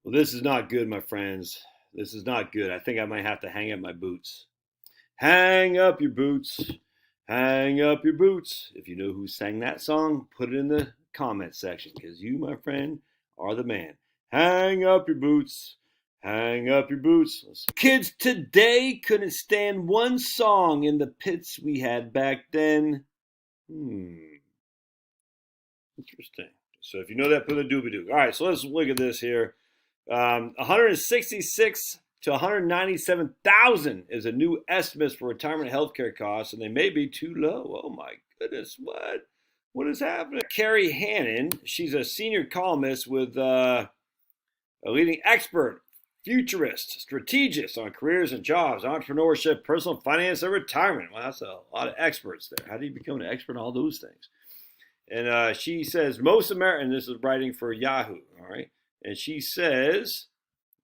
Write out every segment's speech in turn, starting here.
Well, this is not good, my friends. This is not good. I think I might have to hang up my boots. Hang up your boots. Hang up your boots. If you know who sang that song, put it in the comment section because you, my friend, are the man. Hang up your boots. Hang up your boots. Kids today couldn't stand one song in the pits we had back then. Interesting. So if you know that, put a doobie doo. All right, so let's look at this here. 166 to 197,000 is a new estimate for retirement healthcare costs, and they may be too low. Oh my goodness, what? What is happening? Carrie Hannon, she's a senior columnist with a leading expert, futurist, strategist on careers and jobs, entrepreneurship, personal finance, and retirement. Well, that's a lot of experts there. How do you become an expert on all those things? And she says most Americans, this is writing for Yahoo, all right? And she says,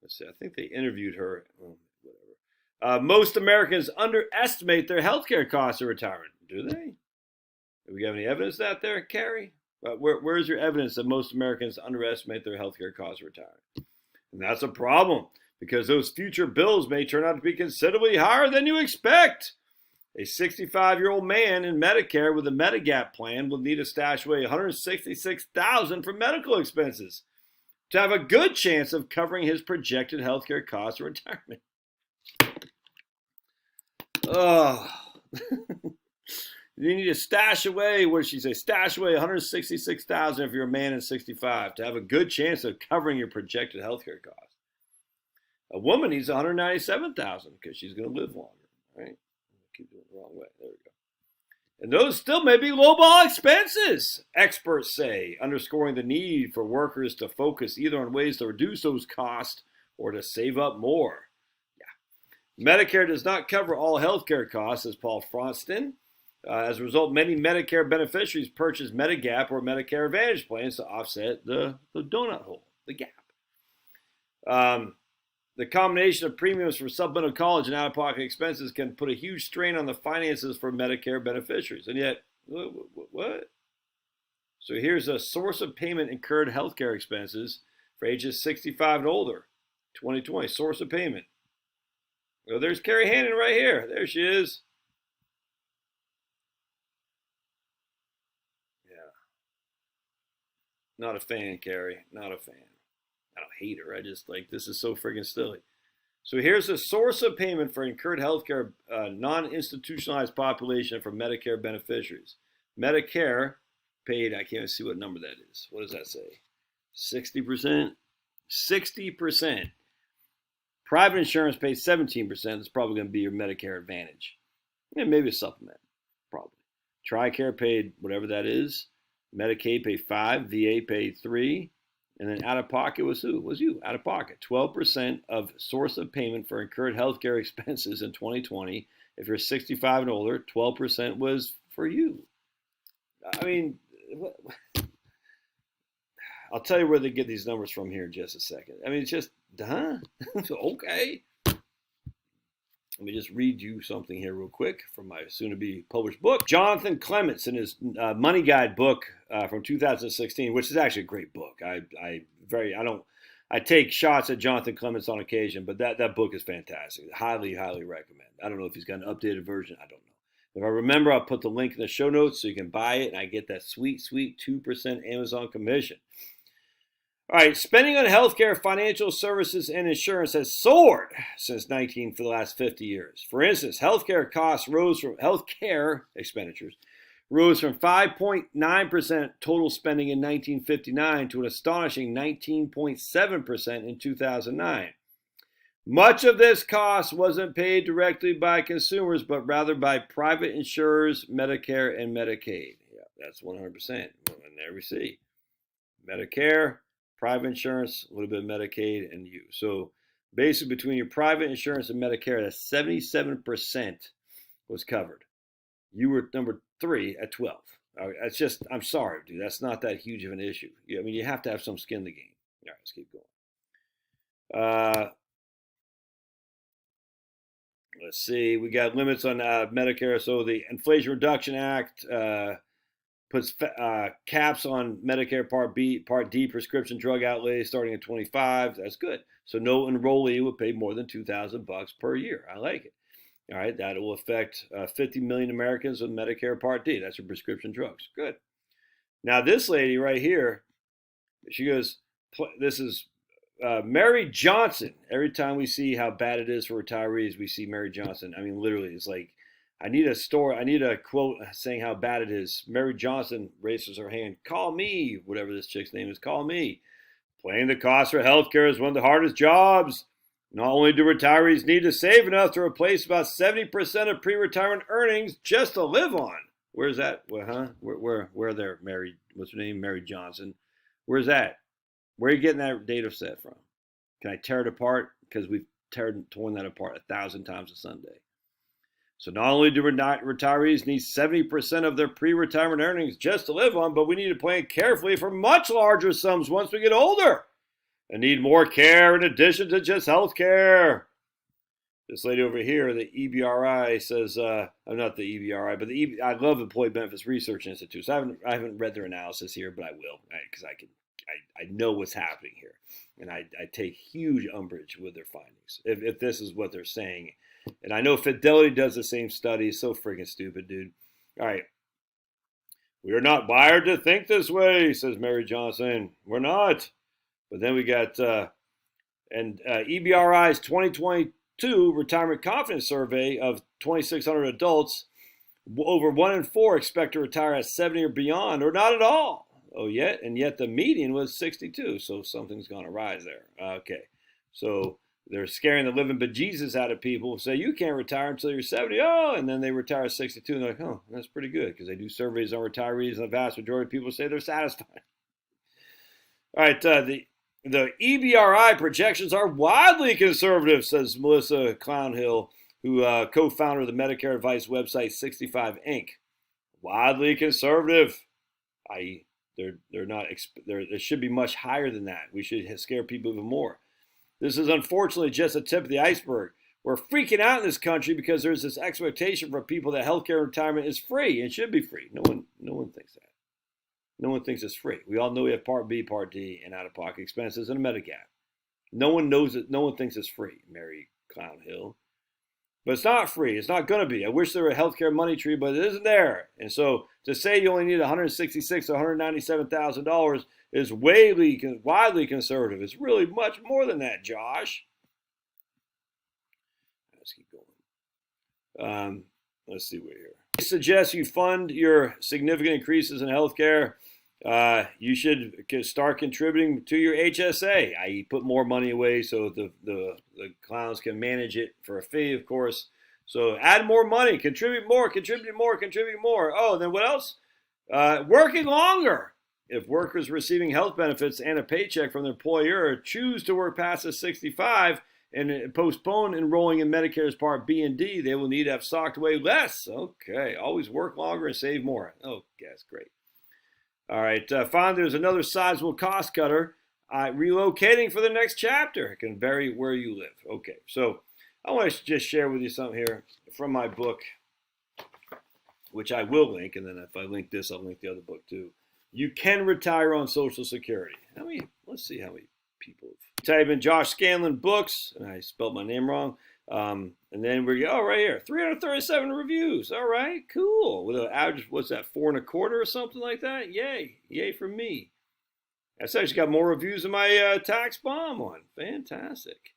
let's see, I think they interviewed her. Whatever. Most Americans underestimate their healthcare costs in retirement. Do they? Do we have any evidence of that there, Carrie? Where's your evidence that most Americans underestimate their healthcare costs in retirement? And that's a problem because those future bills may turn out to be considerably higher than you expect. A 65-year-old man in Medicare with a Medigap plan will need to stash away $166,000 for medical expenses to have a good chance of covering his projected healthcare costs in retirement. Oh, you need to stash away. What did she say? Stash away $166,000 if you're a man and 65 to have a good chance of covering your projected healthcare costs. A woman needs $197,000 because she's going to live longer, right? Keep doing it the wrong way. There we go. And those still may be lowball expenses, experts say, underscoring the need for workers to focus either on ways to reduce those costs or to save up more. Yeah. Medicare does not cover all healthcare costs, says Paul Fronston. As a result, many Medicare beneficiaries purchase Medigap or Medicare Advantage plans to offset the donut hole, the gap. The combination of premiums for supplemental college and out-of-pocket expenses can put a huge strain on the finances for Medicare beneficiaries. And yet, what? So here's a source of payment incurred healthcare expenses for ages 65 and older, 2020, source of payment. Well, there's Carrie Hannon right here. There she is. Yeah. Not a fan, Carrie. Not a fan. I don't hate her. I just like, this is so friggin' silly. So here's a source of payment for incurred healthcare non-institutionalized population for Medicare beneficiaries. Medicare paid, I can't even see what number that is. What does that say? 60%? 60%. Private insurance pays 17%. It's probably going to be your Medicare Advantage. And maybe a supplement, probably. TRICARE paid whatever that is. Medicaid paid 5%. VA paid 3%. And then out of pocket was who? Was you. Out of pocket. 12% of source of payment for incurred healthcare expenses in 2020. If you're 65 and older, 12% was for you. I mean, I'll tell you where they get these numbers from here in just a second. I mean, it's just, okay. Let me just read you something here real quick from my soon-to-be published book. Jonathan Clements, in his Money Guide book from 2016, which is actually a great book. I take shots at Jonathan Clements on occasion, but that book is fantastic. Highly, highly recommend. I don't know if he's got an updated version. I don't know. If I remember, I'll put the link in the show notes so you can buy it, and I get that sweet, sweet 2% Amazon commission. All right, spending on healthcare, financial services, and insurance has soared since for the last 50 years. For instance, healthcare expenditures rose from 5.9% total spending in 1959 to an astonishing 19.7% in 2009. Much of this cost wasn't paid directly by consumers, but rather by private insurers, Medicare, and Medicaid. Yeah, that's 100%. And there we see. Medicare, private insurance, a little bit of Medicaid, and you. So basically between your private insurance and Medicare, that 77% was covered. You were number 3 at 12. That's just, I'm sorry, dude. That's not that huge of an issue. I mean, you have to have some skin in the game. All right, let's keep going. Let's see. We got limits on Medicare. So the Inflation Reduction Act puts caps on Medicare Part D prescription drug outlays starting at 25. That's good. So no enrollee will pay more than $2,000 per year. I like it. All right, that will affect 50 million Americans with Medicare Part D. That's for prescription drugs. Good. Now this lady right here, she goes, this is Mary Johnson. Every time we see how bad it is for retirees, we see Mary Johnson. I mean, literally, it's like, I need a quote saying how bad it is. Mary Johnson raises her hand. Call me, whatever this chick's name is. Call me. Paying the cost for healthcare is one of the hardest jobs. Not only do retirees need to save enough to replace about 70% of pre-retirement earnings just to live on. Where's that? Where there, Mary? What's her name? Mary Johnson. Where's that? Where are you getting that data set from? Can I tear it apart? Because we've torn that apart 1,000 times a Sunday. So not only do retirees need 70% of their pre-retirement earnings just to live on, but we need to plan carefully for much larger sums once we get older and need more care in addition to just health care. This lady over here, the EBRI says, not the EBRI, but I love Employee Benefits Research Institute. So I haven't read their analysis here, but I will, because I know what's happening here, and I take huge umbrage with their findings if this is what they're saying. And I know Fidelity does the same study. So freaking stupid, dude. All right. We are not wired to think this way, says Mary Johnson. We're not. But then we got EBRI's 2022 Retirement Confidence Survey of 2,600 adults. Over 1 in 4 expect to retire at 70 or beyond, or not at all. Yet the median was 62. So something's going to rise there. Okay. So they're scaring the living bejesus out of people who say you can't retire until you're 70. Oh, and then they retire at 62 and they're like, oh, that's pretty good, because they do surveys on retirees and the vast majority of people say they're satisfied. All right, the EBRI projections are wildly conservative, says Melissa Clownhill, who co-founder of the Medicare advice website 65 Inc. Wildly conservative, i.e., they're not. It should be much higher than that. We should scare people even more. This is unfortunately just a tip of the iceberg. We're freaking out in this country because there's this expectation for people that healthcare and retirement is free and should be free. No one thinks that. No one thinks it's free. We all know we have Part B, Part D, and out-of-pocket expenses and a Medigap. No one knows it. No one thinks it's free, Mary Clownhill. But it's not free. It's not going to be. I wish there were a healthcare money tree, but it isn't there. And so to say you only need $166,000 to $197,000 is widely conservative. It's really much more than that, Josh. Let's keep going. Let's see what here. I suggest you fund your significant increases in healthcare. You should start contributing to your HSA, i.e. put more money away so the clowns can manage it for a fee, of course. So add more money, contribute more. Oh, then what else? Working longer. If workers receiving health benefits and a paycheck from their employer choose to work past the 65 and postpone enrolling in Medicare's Part B and D, they will need to have socked away less. Okay, always work longer and save more. Okay, that's great. All right, finally, there's another sizable cost cutter. Relocating for the next chapter. It can vary where you live. Okay, so I want to just share with you something here from my book, which I will link, and then if I link this, I'll link the other book too. You can retire on Social Security. Let's see how many people type in Josh Scanlon books, and I spelled my name wrong. And then we go right here, 337 reviews. All right, cool. With an average, what's that, 4.25 or something like that? Yay for me. That's actually got more reviews than my tax bomb one. Fantastic.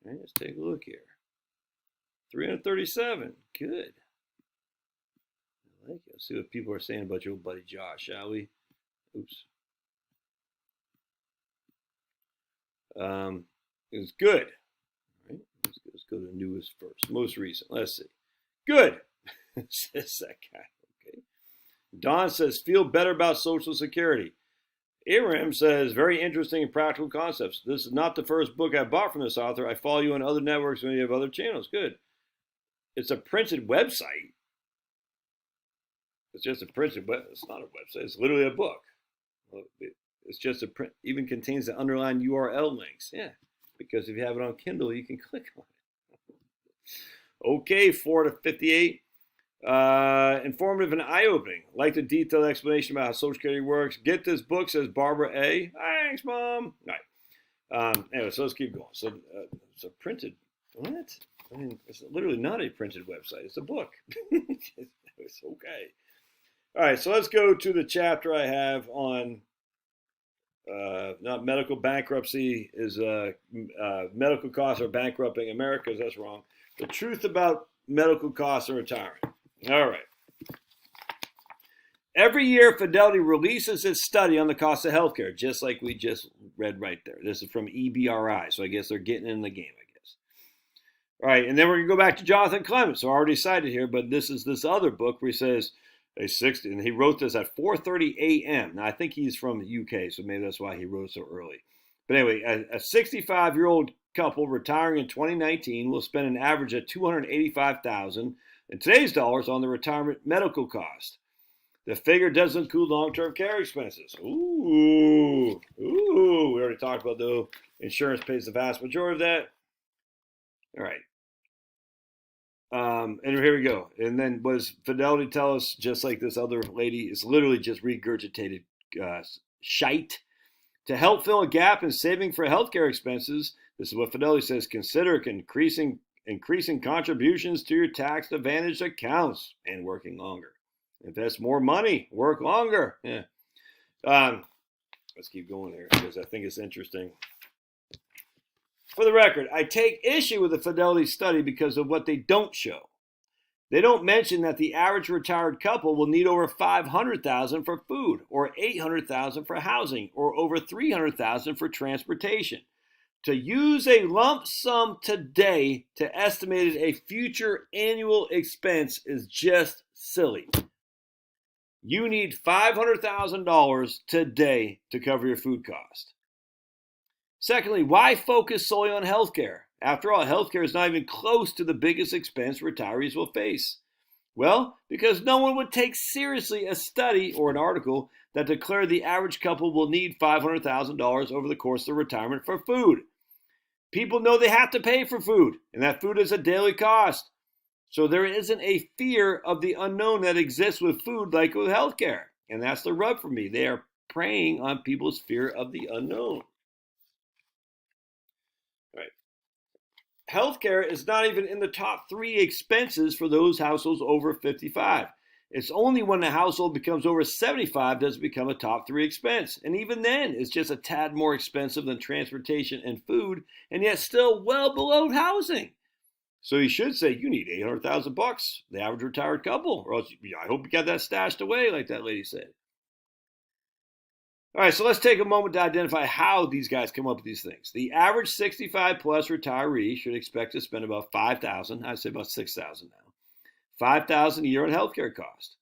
All right, let's take a look here. 337. Good. I like it. Let's see what people are saying about your old buddy Josh, shall we? Oops. It's good. All right, let's go to the newest first. Most recent. Let's see. Good. Says that guy. Okay. Don says, feel better about Social Security. Aram says, very interesting and practical concepts. This is not the first book I bought from this author. I follow you on other networks when you have other channels. Good. It's a printed website. It's just a printed web. It's not a website. It's literally a book. It's just a print. Even contains the underlying URL links. Yeah, because if you have it on Kindle, you can click on it. Okay, 4 to 58. Informative and eye-opening. Like the detailed explanation about how Social Security works. Get this book, says Barbara A. Thanks, Mom. All right. Anyway, so let's keep going. So it's a printed, what? I mean, it's literally not a printed website. It's a book. It's okay. All right, so let's go to the chapter I have on not medical bankruptcy is medical costs are bankrupting America. That's wrong. The truth about medical costs and retirement. All right. Every year, Fidelity releases its study on the cost of healthcare, just like we just read right there. This is from EBRI, so I guess they're getting in the game, I guess. All right, and then we're going to go back to Jonathan Clements, who I already cited here, but this is this other book where he says, and he wrote this at 4:30 a.m. Now, I think he's from the UK, so maybe that's why he wrote so early. But anyway, a 65-year-old couple retiring in 2019 will spend an average of $285,000 in today's dollars on the retirement medical cost. The figure doesn't include long-term care expenses. Ooh. We already talked about though. Insurance pays the vast majority of that. All right. And here we go. And then what does Fidelity tell us? Just like this other lady, is literally just regurgitated shite. To help fill a gap in saving for healthcare expenses, this is what Fidelity says, consider increasing contributions to your tax-advantaged accounts and working longer. Invest more money, work longer. Yeah. Let's keep going here because I think it's interesting. For the record, I take issue with the Fidelity study because of what they don't show. They don't mention that the average retired couple will need over $500,000 for food, or $800,000 for housing, or over $300,000 for transportation. To use a lump sum today to estimate a future annual expense is just silly. You need $500,000 today to cover your food cost. Secondly, why focus solely on healthcare? After all, healthcare is not even close to the biggest expense retirees will face. Well, because no one would take seriously a study or an article that declared the average couple will need $500,000 over the course of retirement for food. People know they have to pay for food, and that food is a daily cost. So there isn't a fear of the unknown that exists with food like with healthcare. And that's the rub for me. They are preying on people's fear of the unknown. Right. Healthcare is not even in the top 3 expenses for those households over 55. It's only when the household becomes over 75 does it become a top 3 expense. And even then, it's just a tad more expensive than transportation and food, and yet still well below housing. So you should say you need $800,000, the average retired couple, or else I hope you got that stashed away, like that lady said. All right, so let's take a moment to identify how these guys come up with these things. The average 65 plus retiree should expect to spend about $5,000. I'd say about $6,000 now. $5,000 a year on healthcare costs.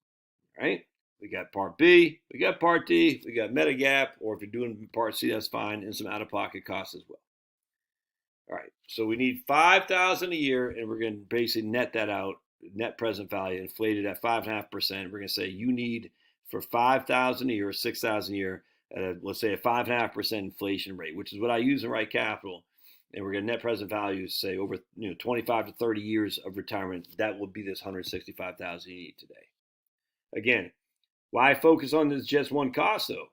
Right? We got Part B, we got Part D, we got Medigap, or if you're doing Part C, that's fine, and some out-of-pocket costs as well. All right, so we need $5,000 a year, and we're going to basically net that out, net present value, inflated at 5.5%. We're going to say you need for $5,000 a year or $6,000 a year, let's say a 5.5% inflation rate, which is what I use in Right Capital, and we're going to net present value, say over 25 to 30 years of retirement. That would be this $165,000 you need today. Again, why focus on this just one cost though?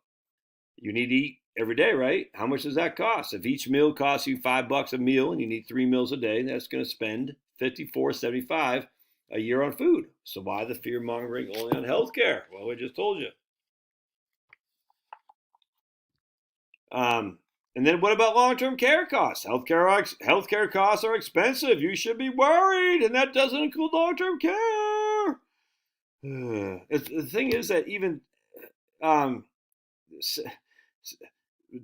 You need to eat every day, right? How much does that cost? If each meal costs you $5 a meal and you need 3 meals a day, that's going to spend $54.75 a year on food. So why the fear mongering only on healthcare? Well, we just told you. And then what about long-term care costs? Healthcare costs are expensive. You should be worried, and that doesn't include long-term care. The thing is that even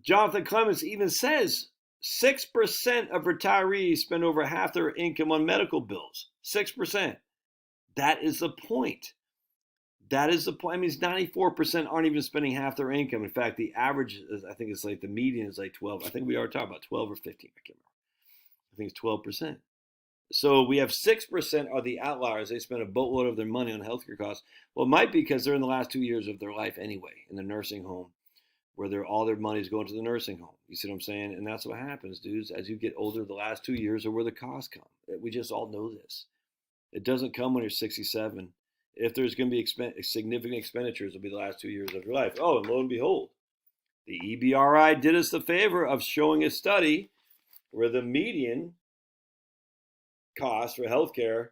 Jonathan Clements even says 6% of retirees spend over half their income on medical bills. 6%. That is the point. That is the point. I mean, 94% aren't even spending half their income. In fact, the average is, I think it's like the median is like 12. I think we are talking about 12 or 15. I can't remember. I think it's 12%. So we have 6% are the outliers. They spend a boatload of their money on healthcare costs. Well, it might be because they're in the last 2 years of their life anyway, in the nursing home, where all their money is going to the nursing home. You see what I'm saying? And that's what happens, dudes. As you get older, the last 2 years are where the costs come. We just all know this. It doesn't come when you're 67. if there's going to be significant expenditures, it'll be the last 2 years of your life. Oh, and lo and behold, the EBRI did us the favor of showing a study where the median cost for healthcare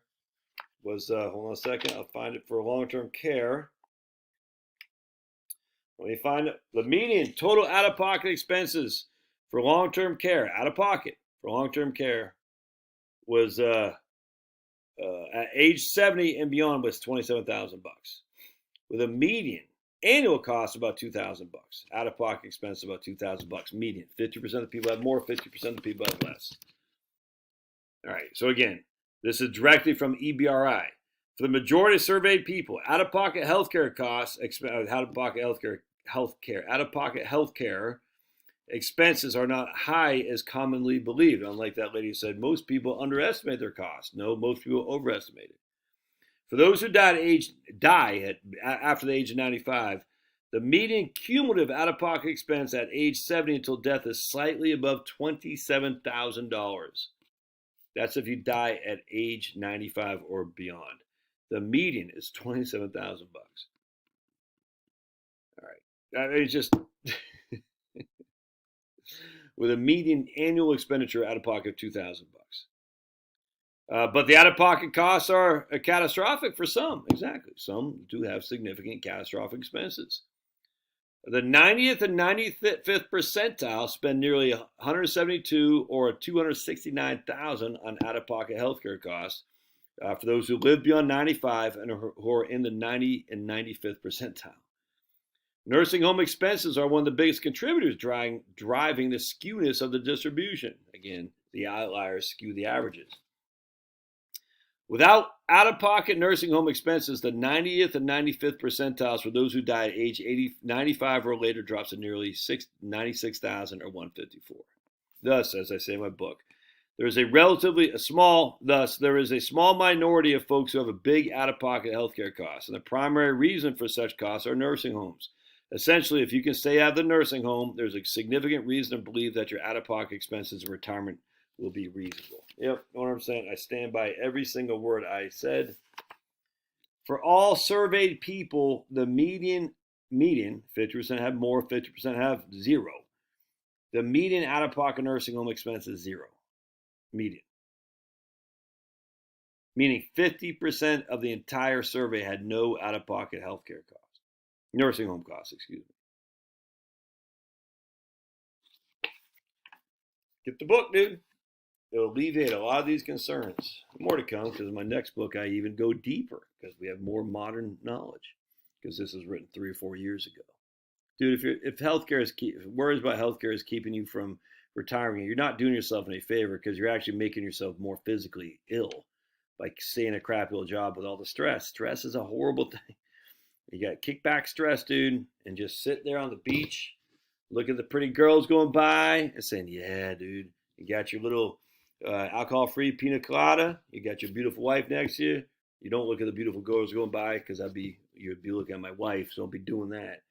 was, hold on a second, I'll find it, for long-term care. Let me find it. The median total out-of-pocket expenses for long-term care, out-of-pocket for long-term care, was at age 70 and beyond was $27,000, with a median annual cost of about $2,000. Out-of-pocket expense about $2,000 median. 50% of the people have more, 50% of the people have less. All right. So again, this is directly from EBRI. For the majority of surveyed people, out-of-pocket healthcare costs, out-of-pocket healthcare expenses are not high as commonly believed. Unlike that lady who said most people underestimate their costs. No, most people overestimate it. For those who die after the age of 95, the median cumulative out-of-pocket expense at age 70 until death is slightly above $27,000. That's if you die at age 95 or beyond. The median is $27,000. All right, it's just with a median annual expenditure out of pocket of $2,000. But the out-of-pocket costs are catastrophic for some. Exactly, some do have significant catastrophic expenses. The 90th and 95th percentile spend nearly $172,000 or $269,000 on out-of-pocket healthcare costs for those who live beyond 95 and who are in the 90 and 95th percentile. Nursing home expenses are one of the biggest contributors driving the skewness of the distribution. Again, the outliers skew the averages. Without out-of-pocket nursing home expenses, the 90th and 95th percentiles for those who die at age 95 or later drops to nearly $96,000 or $154. Thus, as I say in my book, there is a small minority of folks who have a big out-of-pocket healthcare costs, and the primary reason for such costs are nursing homes. Essentially, if you can stay out of the nursing home, there's a significant reason to believe that your out-of-pocket expenses in retirement will be reasonable. Yep, know what I'm saying? I stand by every single word I said. For all surveyed people, the median, 50% have more, 50% have zero. The median out-of-pocket nursing home expense is zero. Median. Meaning 50% of the entire survey had no out-of-pocket healthcare costs. Nursing home costs, excuse me. Get the book, dude. It'll alleviate a lot of these concerns. More to come, because in my next book, I even go deeper, because we have more modern knowledge, because this was written 3 or 4 years ago. Dude, if worries about healthcare is keeping you from retiring, you're not doing yourself any favor, because you're actually making yourself more physically ill by staying a crappy old job with all the stress. Stress is a horrible thing. You got kickback stress, dude, and just sit there on the beach, look at the pretty girls going by, and saying, yeah, dude, you got your little alcohol-free pina colada, you got your beautiful wife next to you. You don't look at the beautiful girls going by, because you'd be looking at my wife, so don't be doing that.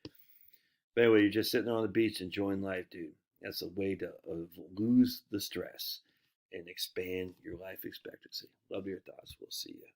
But anyway, you're just sitting there on the beach enjoying life, dude. That's a way to lose the stress and expand your life expectancy. Love your thoughts. We'll see you.